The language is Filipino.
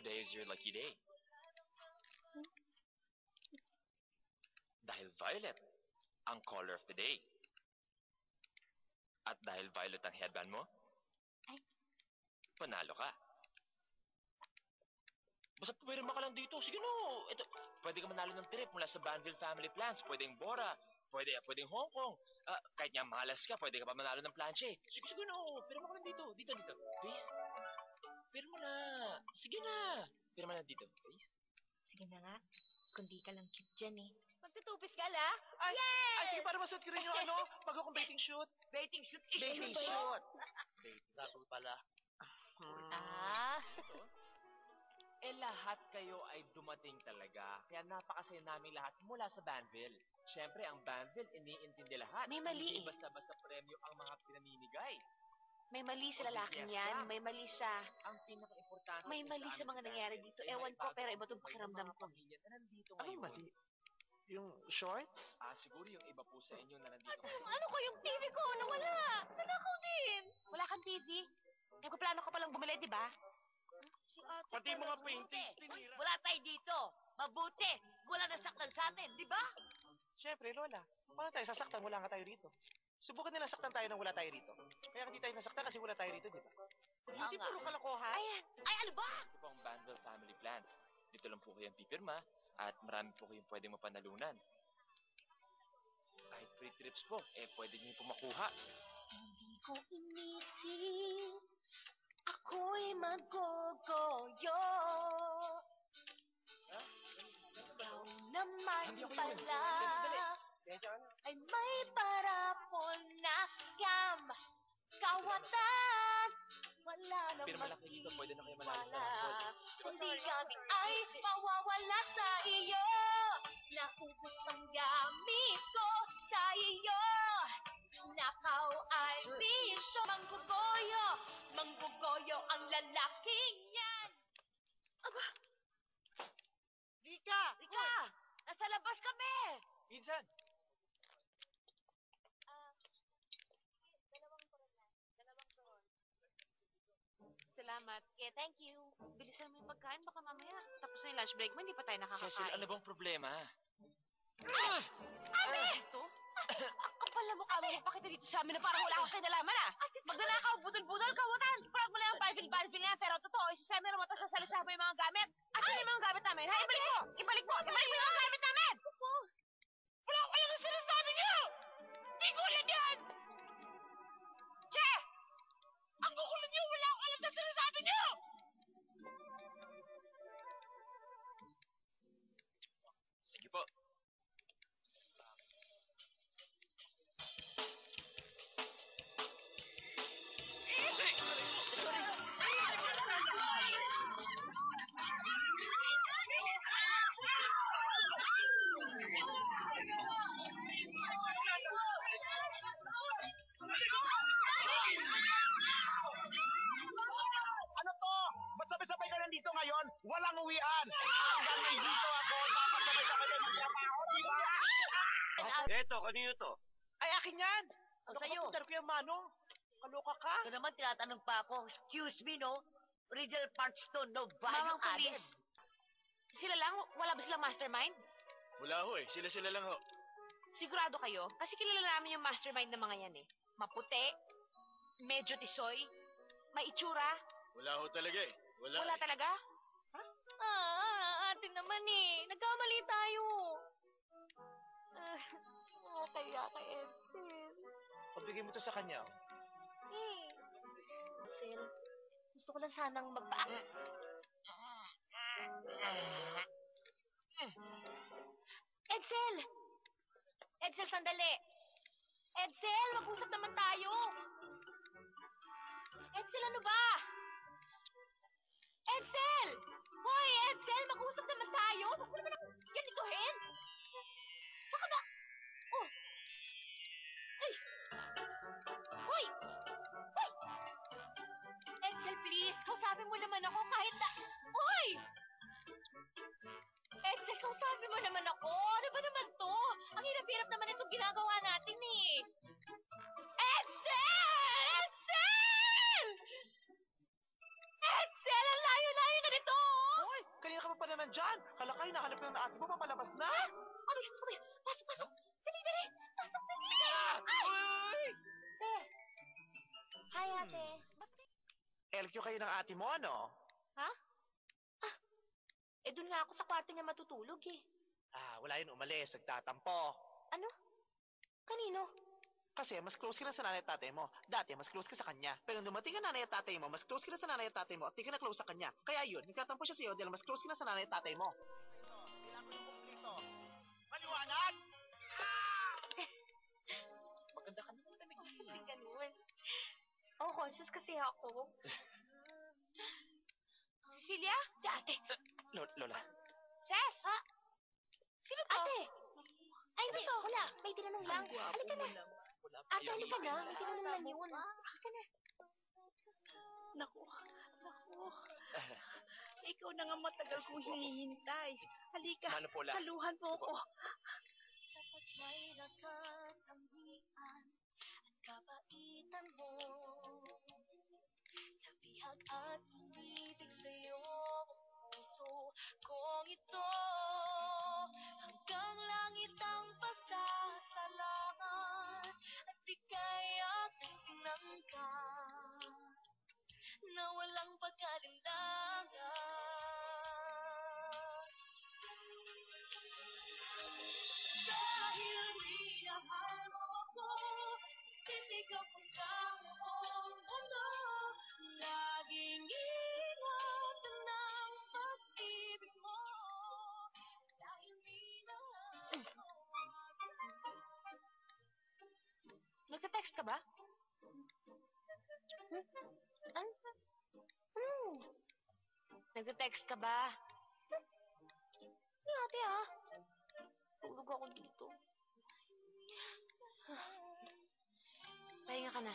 today is your lucky day. Dahil violet ang color of the day. At dahil violet ang headband mo, Ay. panalo ka. Basta pumirma ka lang dito. Sige no. Ito, pwede ka manalo ng trip mula sa Banville Family Plans. Pwedeng Bora. Pwedeng Hong Kong. Kahit nga malas ka, pwede ka pa manalo ng planche. Sige no. Pirma ka lang dito. Dito. Please. Pirma na. Sige na. Pirma na dito. Please. Sige na nga. Kundi ka lang cute dyan eh. Magtutupis ka la? Ay, Yay! ay, sige, para masuot ko rin yung bago kong bathing shoot. Bathing shoot is Bathing shoot. shoot. Dapat pala. Lahat kayo ay dumating talaga. Kaya napakasaya namin lahat mula sa Banville. Siyempre, ang Banville, iniintindi lahat. May mali Hindi eh. basta-basta premyo ang mga pinamimigay. May mali sa lalaking yan. May mali sa... Ang pinaka-importante May mali sa mga nangyari dito. Ewan ko, pero iba itong pakiramdam ko. Anong mali? Yung shorts? Siguro yung iba po sa inyo na nandito ngayon. Ano ko yung TV ko? Nawala. Nanakaw din. Wala kang TV. Nagpaplano ka palang bumili, di ba? Pati mga paintings, tinira. Wala tayo dito. Mabuti. Wala nasaktan sa atin, di ba? Siyempre, Lola. Paano tayo sasaktan? Wala nga tayo rito. Subukan nilang saktan tayo nang wala tayo rito. Kaya hindi tayo nasaktan kasi wala tayo rito, di ba? Hindi nga. puro kalokohan. Ayan. Ay, ano ba? Ito po ang Banville Family Plans. Dito lang po kayong pipirma at marami po kayong pwedeng mapanalunan. Kahit free trips po, pwede niyo po makuha. Hindi ko inisip. Ako'y maggogoyo. Ikaw naman Hindi ako yun. pala Sandali. ay may parapon na scam. Kawatan. Wala namang Pirma lang kayo dito, pwede na kayo manalo sa Rumble. Kundi kami ay mawawala sa iyo. Naubos ang gamit ko sa iyo. Nakaw ay bisyo. Manggugoyo ang lalaking yan. Aba! Rika! Nasa labas kami! Pinsan! Salamat. Okay, thank you. Bilisan mo yung pagkain. Baka mamaya tapos na yung lunch break mo. Hindi pa tayo nakakakain. Cecil, ano bang problema? Dito? Ang kapal na mukha mo. Magpakita dito sa amin na parang wala akong kinalaman ah. Magnanakaw, budol-budol, kawatan. Proud mo lang yung Banville na. Pero totoo, isasemi mo sa salisahan mo yung mga gamit. Asan yung mga gamit namin? Ha, ibalik mo! Ibalik mo yung mga gamit namin! Wala ko alam ang sinasabi niyo! Hindi ko ulit yan! Che! Ang kukulit niyo! Wala ko alam sa sinasabi niyo! Sige po. Ano to? Ba't sabay-sabay ka nandito ngayon? Walang uwian! Hanggang nandito ako, dapat sabay-sabay kayo magtrabaho, di ba? Eto, kanino to? Ay, akin yan! Ano Sa'yo. ka ba, Kuya Manong? Kaloka ka? Ito naman, tinatanong pa ako. Excuse me, no? Original parts to, no value Mamang added. police. Sila lang? Wala ba silang mastermind? Wala ho eh. Sila lang ho. Sigurado kayo? Kasi kilala namin yung mastermind ng mga yan eh. Maputi, medyo tisoy, may itsura. Wala ho talaga eh. Wala talaga? Ate naman eh. Nagkamali tayo. Kaya kay Edsel. Pabigay mo to sa kanya. Edsel, gusto ko lang sanang magpa... Edsel! Edsel, sandali! Edsel, mag-usap naman tayo! Edsel, ano ba? Edsel! Hoy, Edsel, mag-usap naman tayo! Huwag mo naman akong ganituhin! Saka ba? Oh! Ay! Hoy! Hoy! Edsel, please, kausapin mo naman ako kahit na... Hoy! Edsel, kausapin mo naman ako. Ano ba naman to? Ang hirap-hirap naman itong ginagawa natin eh. Edsel! Edsel! Edsel, ang layo-layo na nito! dyan? Kala kayo, nahanap na ng ate mo, papalabas na. Abi, pasok, pasok. Dali, dali. Pasok, dali. Uy! Ate. Hi, ate. LQ kayo ng ate mo, ano? Ha? Doon nga ako sa kwarto niya matutulog eh. Wala yun, umalis, nagtatampo. Ano? Kanino? Kasi mas close ka na sa nanay at tatay mo. Dati, mas close ka sa kanya. Pero nung dumating ang nanay at tatay mo, mas close ka na sa nanay at tatay mo at di ka na close sa kanya. Kaya yun, nagtatampo siya sa'yo dahil mas close ka na sa nanay at tatay mo. Kailangan ko yung kumplito. Maliwanag! Maganda ka naman talaga. Kasi ganun. Oh, conscious kasi ako. Cecilia? Si ate. Lola. Ses! Ha? Sino to? Ate! Ay, hindi. Wala. May tinanong lang. Halika na. Ate, halika na. May tinanong lang yun. Halika na. Naku. Ikaw na nga matagal kong hinihintay. Halika, Mano po lang. saluhan mo ko. Sapat may nakatangian at kabaitan mo. Nabihag at umibig sa'yo ang puso kong ito. Hanggang langit ang pasasalamat at di kaya tingnan ka na walang pag-alinlangan. Dahil minahal mo ako, sisigaw ko sa buong mundo. Laging ingatan ng pag-ibig mo. Dahil minahal mo ako. Nagka-text ka ba? Nagka-text ka ba? Hindi ate ah. Tulog ako dito. Pahinga ka na.